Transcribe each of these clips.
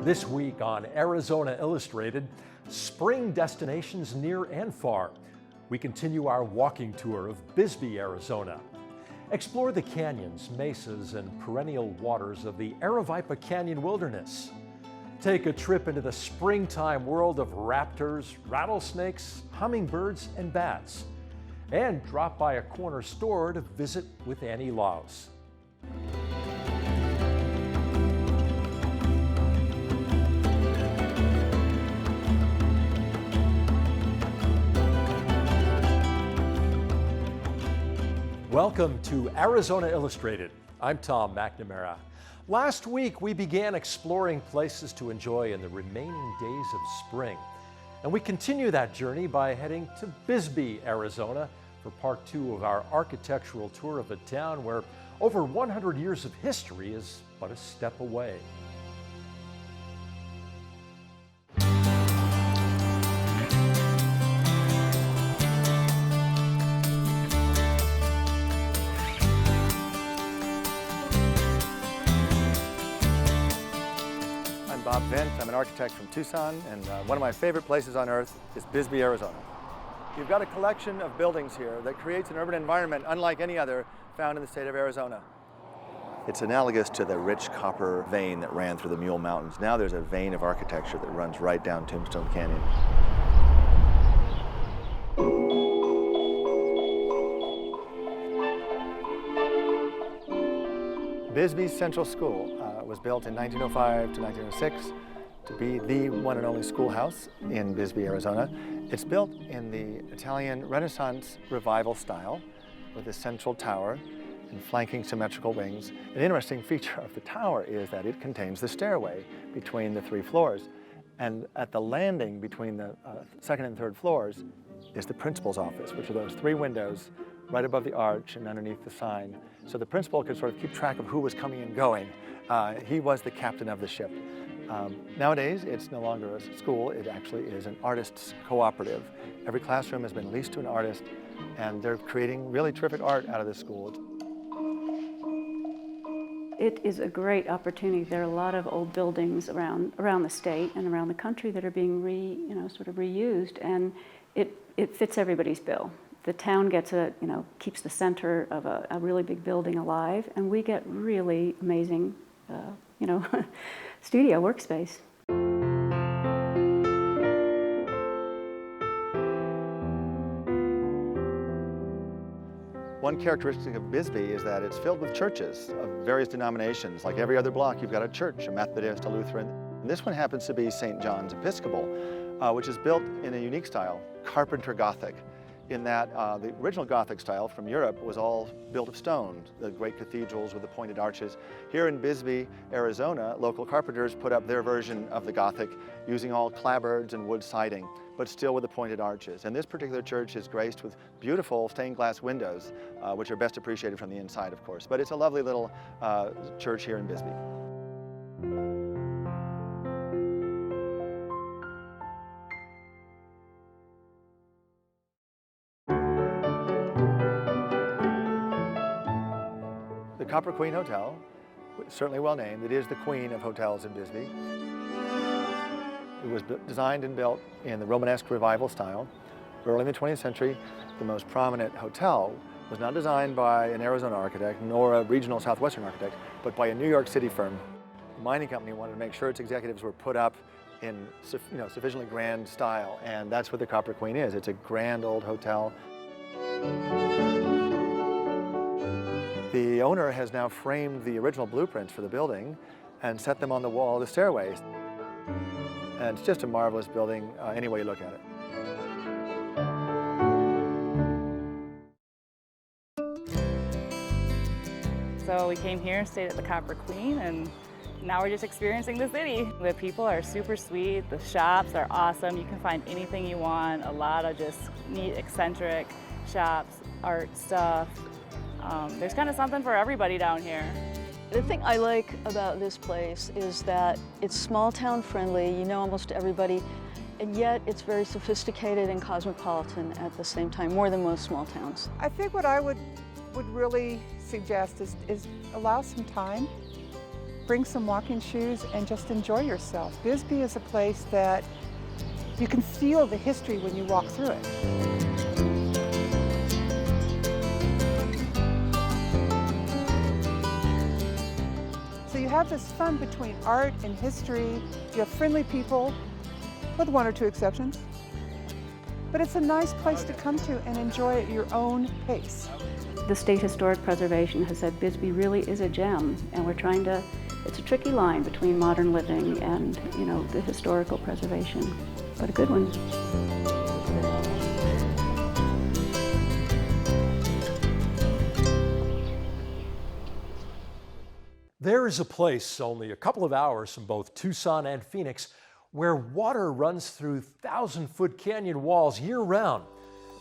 This week on Arizona Illustrated, spring destinations near and far. We continue our walking tour of Bisbee, Arizona. Explore the canyons, mesas, and perennial waters of the Araviapa Canyon Wilderness. Take a trip into the springtime world of raptors, rattlesnakes, hummingbirds, and bats. And drop by a corner store to visit with Annie Laws. Welcome to Arizona Illustrated. I'm Tom McNamara. Last week, we began exploring places to enjoy in the remaining days of spring. And we continue that journey by heading to Bisbee, Arizona for part 2 of our architectural tour of a town where over 100 years of history is but a step away. Bob Vint. I'm an architect from Tucson, and one of my favorite places on earth is Bisbee, Arizona. You've got a collection of buildings here that creates an urban environment unlike any other found in the state of Arizona. It's analogous to the rich copper vein that ran through the Mule Mountains. Now there's a vein of architecture that runs right down Tombstone Canyon. Bisbee Central School was built in 1905 to 1906 to be the one and only schoolhouse in Bisbee, Arizona. It's built in the Italian Renaissance Revival style with a central tower and flanking symmetrical wings. An interesting feature of the tower is that it contains the stairway between the 3 floors. And at the landing between the second and third floors is the principal's office, which are those 3 windows right above the arch and underneath the sign. So the principal could sort of keep track of who was coming and going. He was the captain of the ship. Nowadays, it's no longer a school, it actually is an artists' cooperative. Every classroom has been leased to an artist, and they're creating really terrific art out of this school. It is a great opportunity. There are a lot of old buildings around the state and around the country that are being sort of reused, and it fits everybody's bill. The town gets keeps the center of a really big building alive, and we get really amazing, studio workspace. One characteristic of Bisbee is that it's filled with churches of various denominations. Like every other block, you've got a church, a Methodist, a Lutheran. And this one happens to be St. John's Episcopal, which is built in a unique style, Carpenter Gothic, in that the original Gothic style from Europe was all built of stone, the great cathedrals with the pointed arches. Here in Bisbee, Arizona, local carpenters put up their version of the Gothic using all clapboards and wood siding, but still with the pointed arches. And this particular church is graced with beautiful stained glass windows, which are best appreciated from the inside, of course. But it's a lovely little church here in Bisbee. The Copper Queen Hotel, certainly well named, it is the queen of hotels in Bisbee. It was designed and built in the Romanesque Revival style. Early in the 20th century, the most prominent hotel was not designed by an Arizona architect nor a regional southwestern architect, but by a New York City firm. The mining company wanted to make sure its executives were put up in sufficiently grand style, and that's what the Copper Queen is. It's a grand old hotel. The owner has now framed the original blueprints for the building and set them on the wall of the stairways. And it's just a marvelous building any way you look at it. So we came here, stayed at the Copper Queen, and now we're just experiencing the city. The people are super sweet, the shops are awesome. You can find anything you want, a lot of just neat, eccentric shops, art stuff. There's kind of something for everybody down here. The thing I like about this place is that it's small town friendly, you know almost everybody, and yet it's very sophisticated and cosmopolitan at the same time, more than most small towns. I think what I would really suggest is allow some time bring some walking shoes and just enjoy yourself. Bisbee is a place that you can feel the history when you walk through it. So you have this fun between art and history. You have friendly people, with one or two exceptions. But it's a nice place to come to and enjoy at your own pace. The State Historic Preservation has said Bisbee really is a gem, and we're trying to, it's a tricky line between modern living and, you know, the historical preservation, but a good one. There is a place only a couple of hours from both Tucson and Phoenix where water runs through 1,000-foot canyon walls year-round.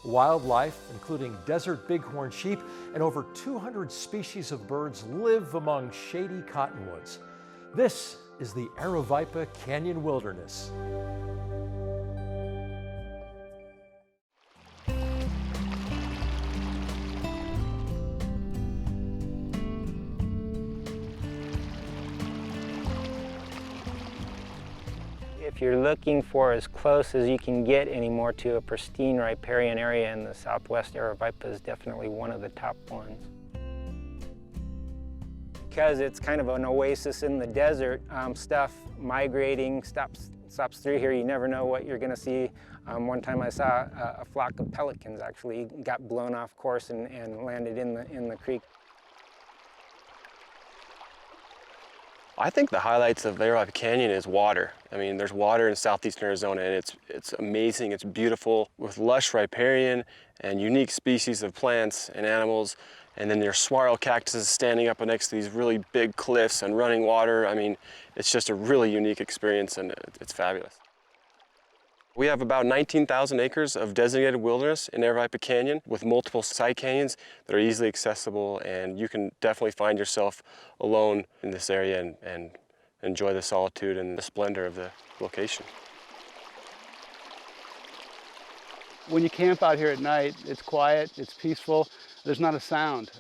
Wildlife, including desert bighorn sheep and over 200 species of birds, live among shady cottonwoods. This is the Araviapa Canyon Wilderness. If you're looking for as close as you can get anymore to a pristine riparian area in the southwest, Araviapa is definitely one of the top ones. Because it's kind of an oasis in the desert, stuff migrating stops through here. You never know what you're going to see. One time I saw a flock of pelicans actually got blown off course and landed in the creek. I think the highlights of Araviapa Canyon is water. I mean, there's water in southeastern Arizona, and it's amazing, it's beautiful, with lush riparian and unique species of plants and animals. And then there's saguaro cactuses standing up next to these really big cliffs and running water. I mean, it's just a really unique experience, and it's fabulous. We have about 19,000 acres of designated wilderness in Araviapa Canyon with multiple side canyons that are easily accessible, and you can definitely find yourself alone in this area and enjoy the solitude and the splendor of the location. When you camp out here at night, it's quiet, it's peaceful. There's not a sound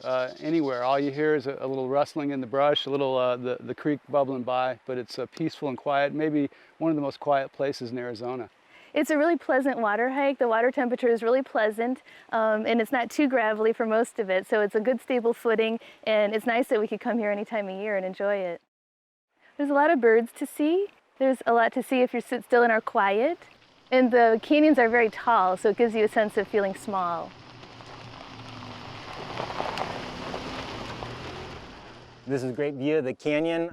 anywhere. All you hear is a little rustling in the brush, a little the creek bubbling by, but it's peaceful and quiet, maybe one of the most quiet places in Arizona. It's a really pleasant water hike. The water temperature is really pleasant, and it's not too gravelly for most of it, so it's a good stable footing, and it's nice that we could come here any time of year and enjoy it. There's a lot of birds to see. There's a lot to see if you sit still and are quiet. And the canyons are very tall, so it gives you a sense of feeling small. This is a great view of the canyon.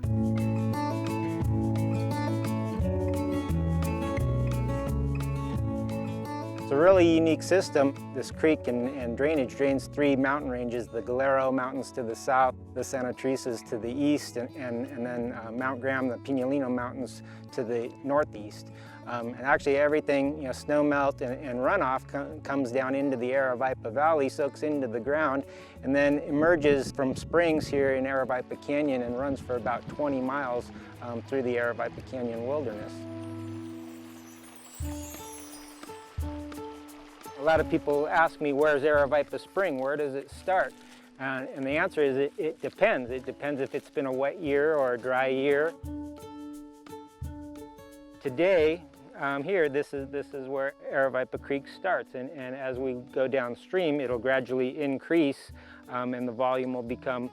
It's a really unique system. This creek and drainage drains three mountain ranges, the Galero Mountains to the south, the Santa Teresa's to the east, and then Mount Graham, the Pinalino Mountains to the northeast. And actually everything, you know, snow melt and runoff comes down into the Araviapa Valley, soaks into the ground, and then emerges from springs here in Araviapa Canyon and runs for about 20 miles through the Araviapa Canyon Wilderness. A lot of people ask me, where's Araviapa Spring? Where does it start? And the answer is it depends. It depends if it's been a wet year or a dry year. Today, here, this is where Araviapa Creek starts, and as we go downstream, it'll gradually increase, and the volume will become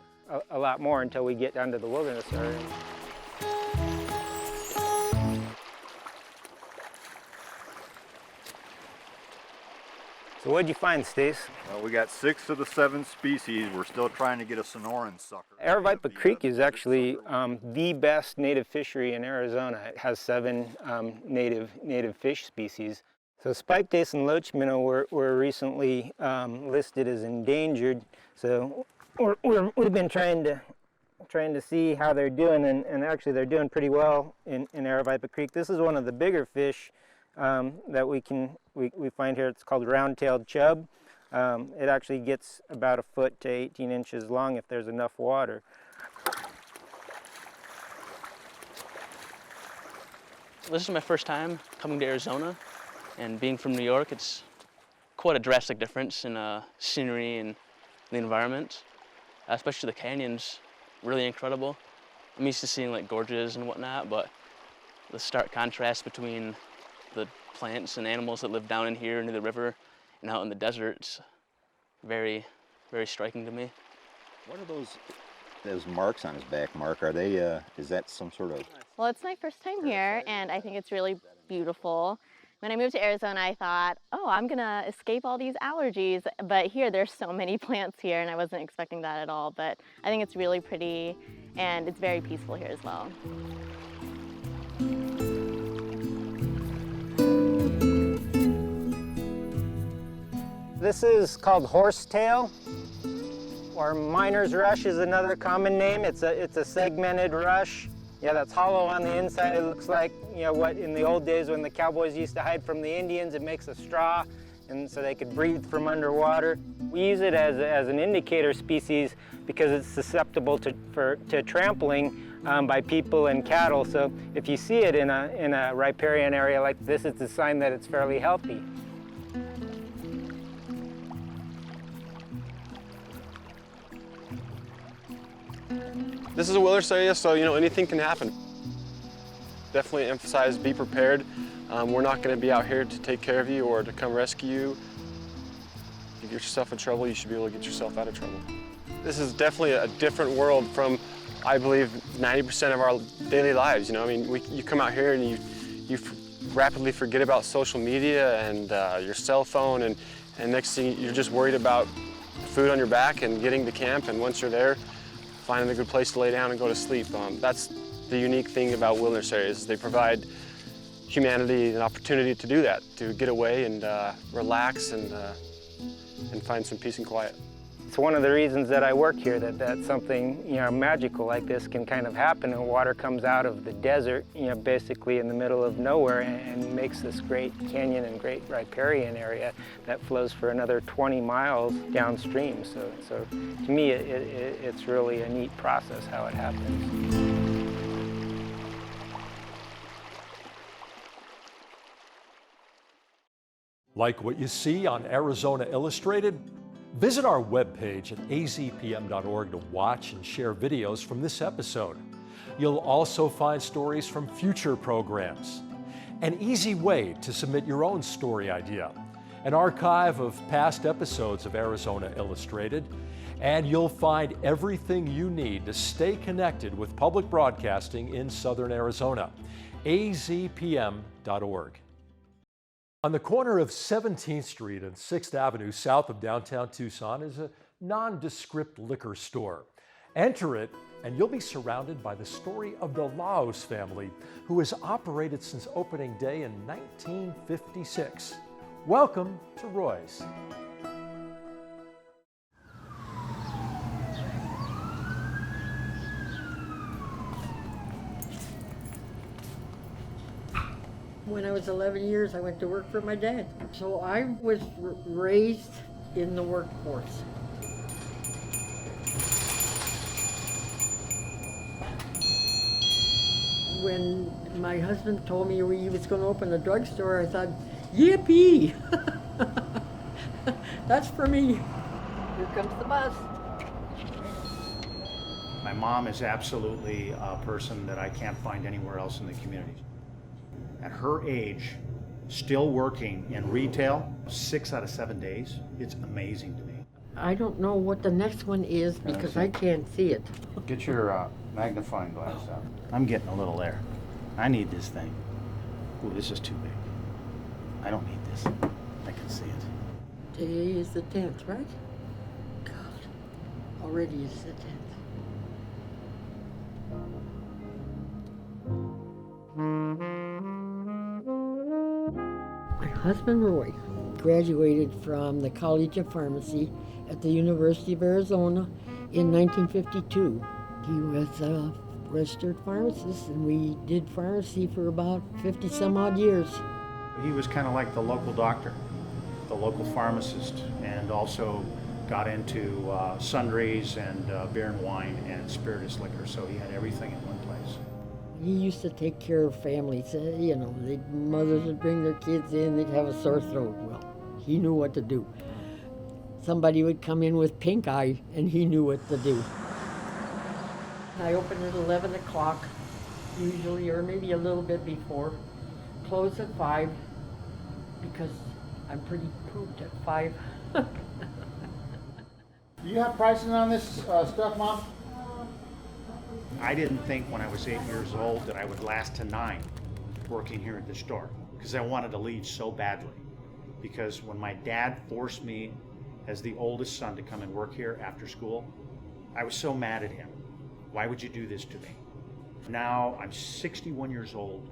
a lot more until we get down to the wilderness area. So what'd you find, Stace? Well, we got 6 of the 7 species. We're still trying to get a Sonoran sucker. Araviapa Creek is actually the best native fishery in Arizona. It has 7 native fish species. So spike dace and loach minnow were recently listed as endangered. So we've been trying to see how they're doing, and actually they're doing pretty well in Araviapa Creek. This is one of the bigger fish that we find here. It's called round-tailed chub. It actually gets about 1 foot to 18 inches long if there's enough water. This is my first time coming to Arizona, and being from New York, it's quite a drastic difference in scenery and the environment, especially the canyons, really incredible. I'm used to seeing like gorges and whatnot, but the stark contrast between the plants and animals that live down in here near the river and out in the desert, it's very, very striking to me. What are those marks on his back, Mark? Are they, is that some sort of... Well, it's my first time here, and I think it's really beautiful. When I moved to Arizona, I thought, oh, I'm gonna escape all these allergies, but here there's so many plants here, and I wasn't expecting that at all, but I think it's really pretty, and it's very peaceful here as well. This is called horsetail, or miner's rush is another common name. It's a segmented rush. Yeah, that's hollow on the inside. It looks like, you know, what in the old days when the cowboys used to hide from the Indians, it makes a straw, and so they could breathe from underwater. We use it as an indicator species because it's susceptible to trampling by people and cattle. So if you see it in a riparian area like this, it's a sign that it's fairly healthy. This is a wilderness area, so you know anything can happen. Definitely emphasize be prepared. We're not going to be out here to take care of you or to come rescue you. If you get yourself in trouble, you should be able to get yourself out of trouble. This is definitely a different world from, I believe, 90% of our daily lives. You know, I mean, you come out here and you rapidly forget about social media and your cell phone, and next thing you're just worried about food on your back and getting to camp, and once you're there, finding a good place to lay down and go to sleep. That's the unique thing about wilderness areas, is they provide humanity an opportunity to do that, to get away and relax and find some peace and quiet. It's one of the reasons that I work here, that something, you know, magical like this can kind of happen, and water comes out of the desert, you know, basically in the middle of nowhere, and makes this great canyon and great riparian area that flows for another 20 miles downstream. So to me, it's really a neat process how it happens. Like what you see on Arizona Illustrated? Visit our webpage at azpm.org to watch and share videos from this episode. You'll also find stories from future programs, an easy way to submit your own story idea, an archive of past episodes of Arizona Illustrated, and you'll find everything you need to stay connected with public broadcasting in Southern Arizona. azpm.org. On the corner of 17th Street and 6th Avenue south of downtown Tucson is a nondescript liquor store. Enter it and you'll be surrounded by the story of the Laos family, who has operated since opening day in 1956. Welcome to Roy's. When I was 11 years, I went to work for my dad. So I was raised in the workforce. When my husband told me he was going to open a drugstore, I thought, yippee! That's for me. Here comes the bus. My mom is absolutely a person that I can't find anywhere else in the community. At her age, still working in retail 6 out of 7 days, it's amazing to me. I don't know what the next one is because I can't see it. Get your magnifying glass out. I'm getting a little there. I need this thing. Ooh, this is too big. I don't need this. I can see it. Today is the 10th, right? God, already is the 10th. My husband Roy graduated from the College of Pharmacy at the University of Arizona in 1952. He was a registered pharmacist, and we did pharmacy for about 50 some odd years. He was kind of like the local doctor, the local pharmacist, and also got into sundries and beer and wine and spirituous liquor, so he had everything in one place. He used to take care of families. You know, mothers would bring their kids in, they'd have a sore throat. Well, he knew what to do. Somebody would come in with pink eye, and he knew what to do. I open at 11 o'clock usually, or maybe a little bit before. Close at 5 because I'm pretty pooped at 5. Do you have pricing on this stuff, Mom? I didn't think when I was 8 years old that I would last to 9 working here at the store, because I wanted to leave so badly. Because when my dad forced me as the oldest son to come and work here after school, I was so mad at him. Why would you do this to me? Now I'm 61 years old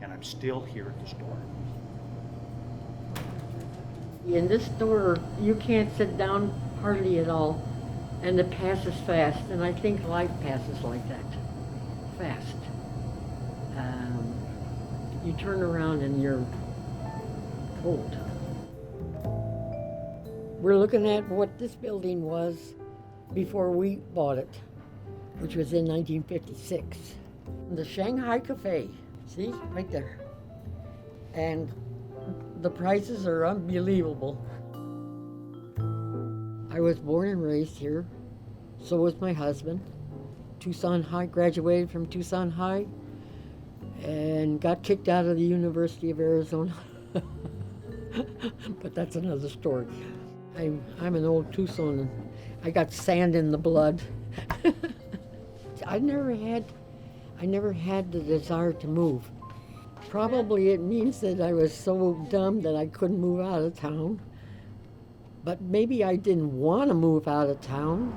and I'm still here at the store. In this store, you can't sit down hardly at all, and it passes fast, and I think life passes like that, fast. You turn around and you're old. We're looking at what this building was before we bought it, which was in 1956. The Shanghai Cafe, see, right there. And the prices are unbelievable. I was born and raised here, so was my husband. Tucson High, graduated from Tucson High, and got kicked out of the University of Arizona. But that's another story. I'm an old Tucsonan. I got sand in the blood. I never had the desire to move. Probably it means that I was so dumb that I couldn't move out of town. But maybe I didn't want to move out of town.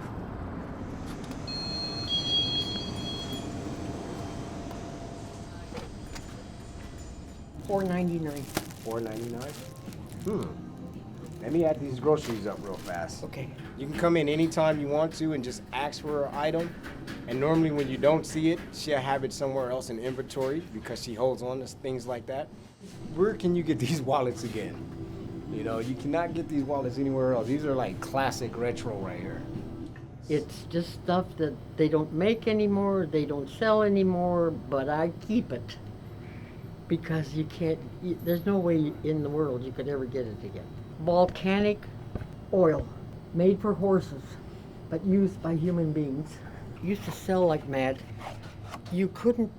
$4.99. $4.99? Let me add these groceries up real fast. Okay. You can come in anytime you want to and just ask for an item. And normally when you don't see it, she'll have it somewhere else in inventory because she holds on to things like that. Where can you get these wallets again? You know, you cannot get these wallets anywhere else. These are like classic retro right here. It's just stuff that they don't make anymore, they don't sell anymore, but I keep it. Because you can't, there's no way in the world you could ever get it again. Volcanic oil, made for horses, but used by human beings. Used to sell like mad. You couldn't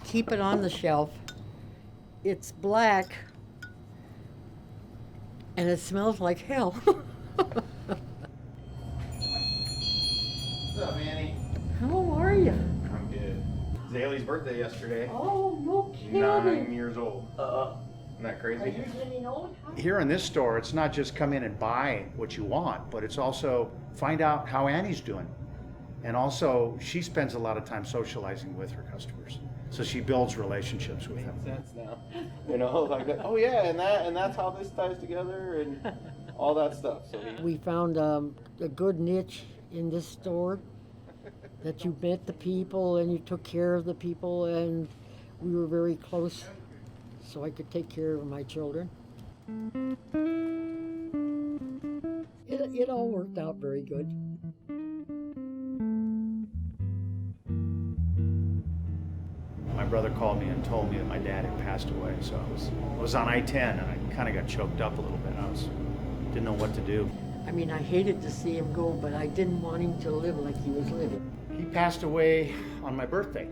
keep it on the shelf. It's black, and it smells like hell. What's up, Annie? How are you? I'm good. It's Haley's birthday yesterday. Oh, no kidding. 9 years old. Isn't that crazy? Are you getting old? Here in this store, it's not just come in and buy what you want, but it's also find out how Annie's doing. And also, she spends a lot of time socializing with her customers. So she builds relationships with them. Makes sense now. You know, like that. Oh yeah, and that's how this ties together and all that stuff. So we found a good niche in this store that you met the people and you took care of the people, and we were very close, so I could take care of my children. It all worked out very good. My brother called me and told me that my dad had passed away, so I was on I-10 and I kind of got choked up a little bit. Didn't know what to do. I mean, I hated to see him go, but I didn't want him to live like he was living. He passed away on my birthday,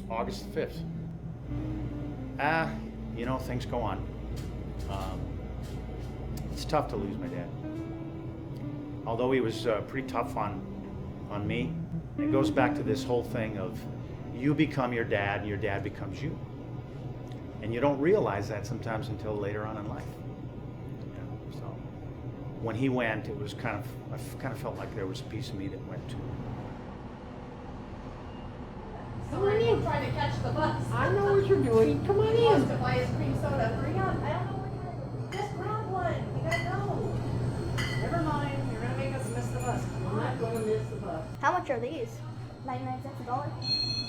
August 5th. You know, things go on. It's tough to lose my dad. Although he was pretty tough on me, it goes back to this whole thing of you become your dad and your dad becomes you. And you don't realize that sometimes until later on in life. You know, so when he went, it was I kind of felt like there was a piece of me that went too. Come on in. I'm trying to catch the bus. I know what you're doing. Come on He wants in. to buy his cream soda. Hurry up. I don't know where you're going. Just grab one. You gotta go. Never mind. You're gonna make us miss the bus. Come I'm not going to miss the bus. How much are these? 99 cents $1.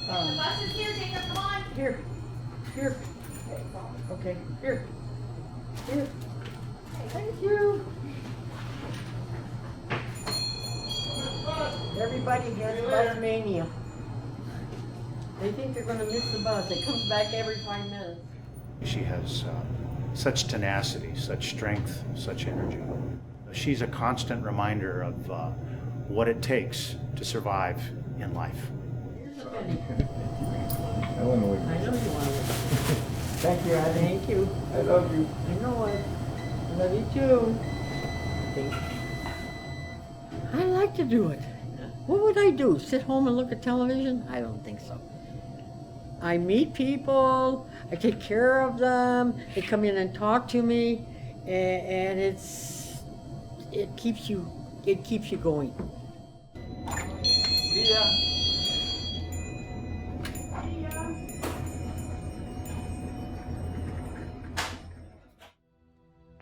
The bus is here, Jacob. Come on. Here. Okay, here. Thank you. Everybody has bus mania. They think they're going to miss the bus. It comes back every 5 minutes. She has such tenacity, such strength, such energy. She's a constant reminder of what it takes to survive in life. I know you want it. Thank you. Thank you. I love you. I know it. I love you too. I like to do it. What would I do? Sit home and look at television? I don't think so. I meet people, I take care of them, they come in and talk to me, and it keeps you going.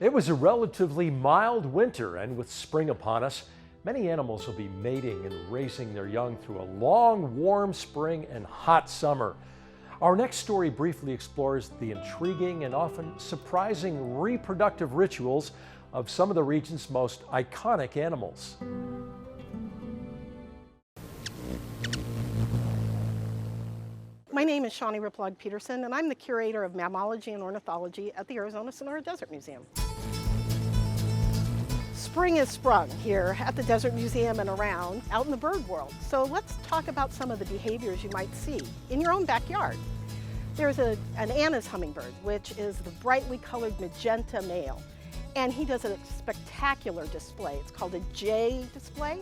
It was a relatively mild winter, and with spring upon us, many animals will be mating and raising their young through a long, warm spring and hot summer. Our next story briefly explores the intriguing and often surprising reproductive rituals of some of the region's most iconic animals. My name is Shawnee Riplog Peterson, and I'm the curator of mammalogy and ornithology at the Arizona Sonora Desert Museum. Spring is sprung here at the Desert Museum and around, out in the bird world. So let's talk about some of the behaviors you might see in your own backyard. There's an Anna's hummingbird, which is the brightly colored magenta male. And he does a spectacular display. It's called a J display.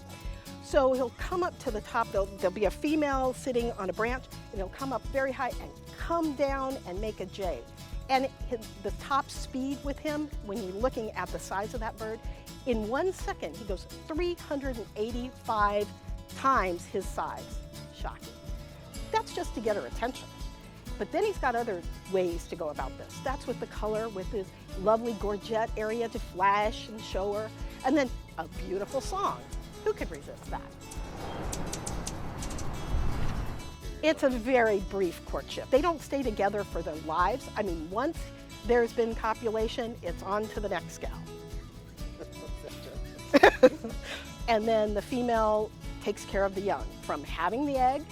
So he'll come up to the top, there'll be a female sitting on a branch, and he'll come up very high and come down and make a J. And the top speed with him, when you're looking at the size of that bird, in 1 second, he goes 385 times his size. Shocking. That's just to get her attention. But then he's got other ways to go about this. That's with the color, with his lovely gorget area to flash and show her. And then a beautiful song. Who could resist that? It's a very brief courtship. They don't stay together for their lives. I mean, once there's been copulation, it's on to the next gal. And then the female takes care of the young, from having the egg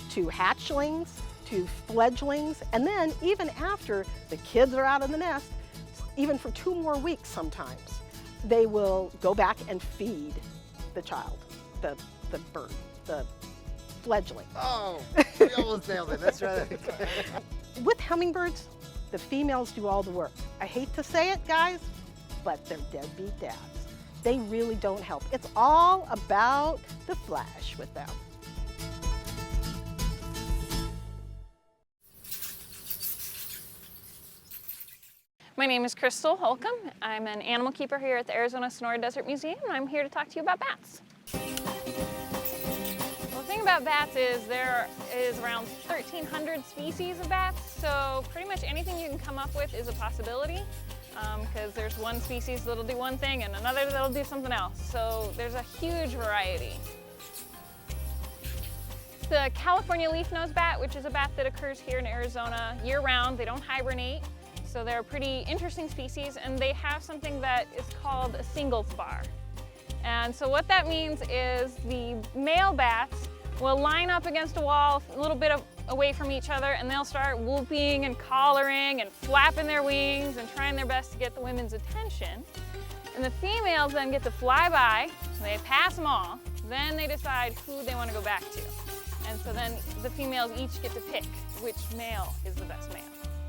to hatchlings to fledglings, and then even after the kids are out of the nest, even for 2 more weeks sometimes, they will go back and feed the child, the bird, the fledgling. Oh, we almost nailed it. That's right. With hummingbirds, the females do all the work. I hate to say it, guys, but they're deadbeat dads. They really don't help. It's all about the flash with them. My name is Crystal Holcomb. I'm an animal keeper here at the Arizona Sonora Desert Museum, and I'm here to talk to you about bats. Well, the thing about bats is there is around 1,300 species of bats, so pretty much anything you can come up with is a possibility, because there's one species that'll do one thing and another that'll do something else. So there's a huge variety. The California leaf-nosed bat, which is a bat that occurs here in Arizona year-round. They don't hibernate. So they're a pretty interesting species, and they have something that is called a single spar. And so what that means is the male bats will line up against a wall a little bit away from each other, and they'll start whooping and collaring and flapping their wings and trying their best to get the women's attention. And the females then get to fly by, they pass them all, then they decide who they want to go back to. And so then the females each get to pick which male is the best male.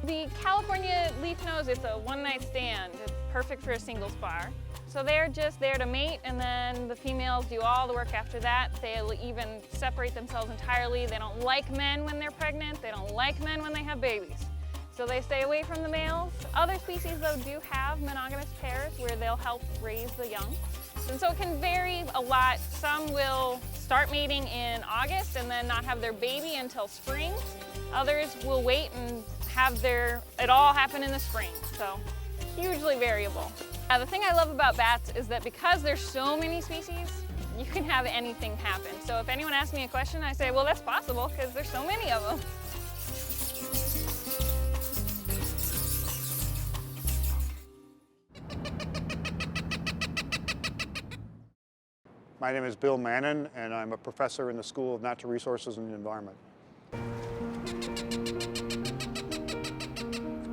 The California leaf-nose, it's a one-night stand. It's perfect for a single spar. So they're just there to mate, and then the females do all the work after that. They'll even separate themselves entirely. They don't like men when they're pregnant. They don't like men when they have babies. So they stay away from the males. Other species, though, do have monogamous pairs where they'll help raise the young. And so it can vary a lot. Some will start mating in August and then not have their baby until spring. Others will wait and have it all happen in the spring. So hugely variable. The thing I love about bats is that because there's so many species, you can have anything happen. So if anyone asks me a question, I say, well, that's possible because there's so many of them. My name is Bill Mannon, and I'm a professor in the School of Natural Resources and the Environment.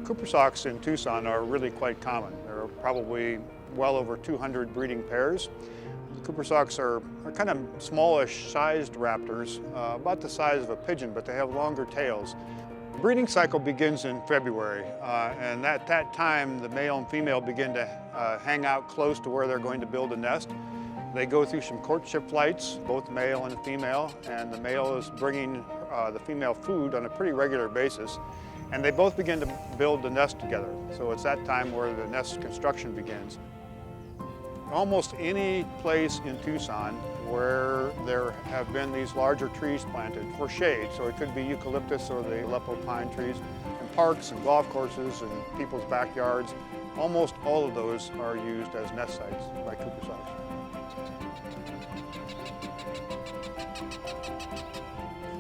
Cooper socks in Tucson are really quite common. There are probably well over 200 breeding pairs. The Cooper socks are kind of smallish sized raptors, about the size of a pigeon, but they have longer tails. The breeding cycle begins in February, and at that time the male and female begin to hang out close to where they're going to build a nest. They go through some courtship flights, both male and female, and the male is bringing the female food on a pretty regular basis, and they both begin to build the nest together. So it's that time where the nest construction begins. Almost any place in Tucson where there have been these larger trees planted for shade, so it could be eucalyptus or the Aleppo pine trees, and parks and golf courses and people's backyards, almost all of those are used as nest sites by Cooper socks.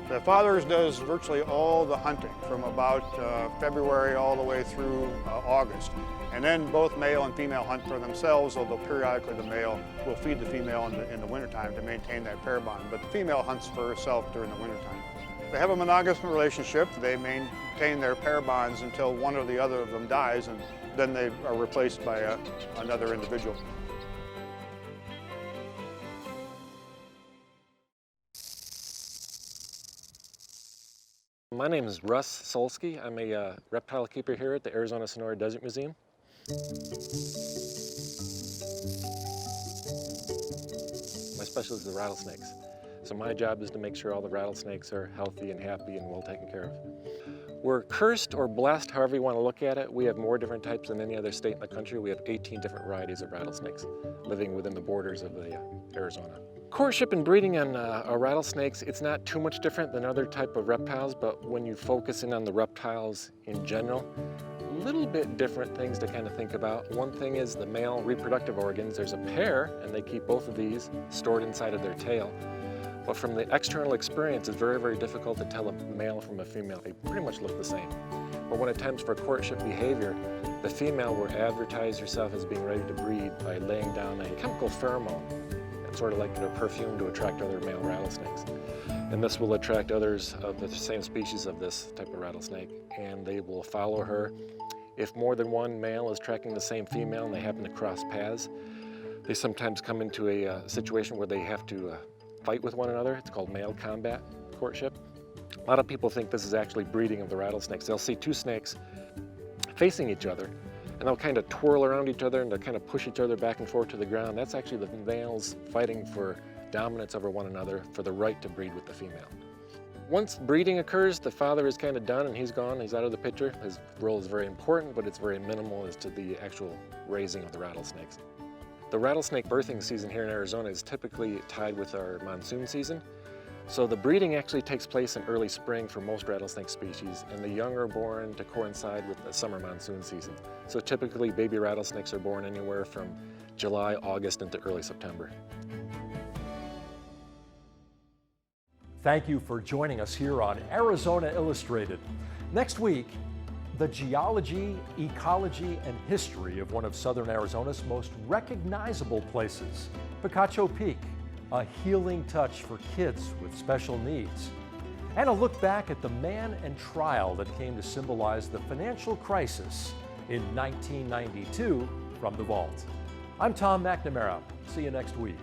The fathers does virtually all the hunting from about February all the way through August. And then both male and female hunt for themselves, although periodically the male will feed the female in the wintertime to maintain that pair bond. But the female hunts for herself during the wintertime. They have a monogamous relationship. They maintain their pair bonds until one or the other of them dies, and then they are replaced by another individual. My name is Russ Solsky. I'm a reptile keeper here at the Arizona Sonora Desert Museum. My specialty is the rattlesnakes. So my job is to make sure all the rattlesnakes are healthy and happy and well taken care of. We're cursed or blessed, however you want to look at it. We have more different types than any other state in the country. We have 18 different varieties of rattlesnakes living within the borders of Arizona. Courtship and breeding on rattlesnakes, it's not too much different than other type of reptiles, but when you focus in on the reptiles in general, a little bit different things to kind of think about. One thing is the male reproductive organs. There's a pair, and they keep both of these stored inside of their tail. But from the external experience, it's very, very difficult to tell a male from a female. They pretty much look the same. But when it comes for courtship behavior, the female will advertise herself as being ready to breed by laying down a chemical pheromone. It's sort of like a perfume to attract other male rattlesnakes. And this will attract others of the same species of this type of rattlesnake, and they will follow her. If more than one male is tracking the same female and they happen to cross paths, they sometimes come into a situation where they have to fight with one another. It's called male combat courtship. A lot of people think this is actually breeding of the rattlesnakes. They'll see two snakes facing each other, and they'll kind of twirl around each other and they'll kind of push each other back and forth to the ground. That's actually the males fighting for dominance over one another for the right to breed with the female. Once breeding occurs, the father is kind of done and he's gone, he's out of the picture. His role is very important, but it's very minimal as to the actual raising of the rattlesnakes. The rattlesnake birthing season here in Arizona is typically tied with our monsoon season. So the breeding actually takes place in early spring for most rattlesnake species, and the young are born to coincide with the summer monsoon season. So typically baby rattlesnakes are born anywhere from July, August into early September. Thank you for joining us here on Arizona Illustrated. Next week, the geology, ecology, and history of one of southern Arizona's most recognizable places, Picacho Peak, a healing touch for kids with special needs. And a look back at the man and trial that came to symbolize the financial crisis in 1992 from the vault. I'm Tom McNamara. See you next week.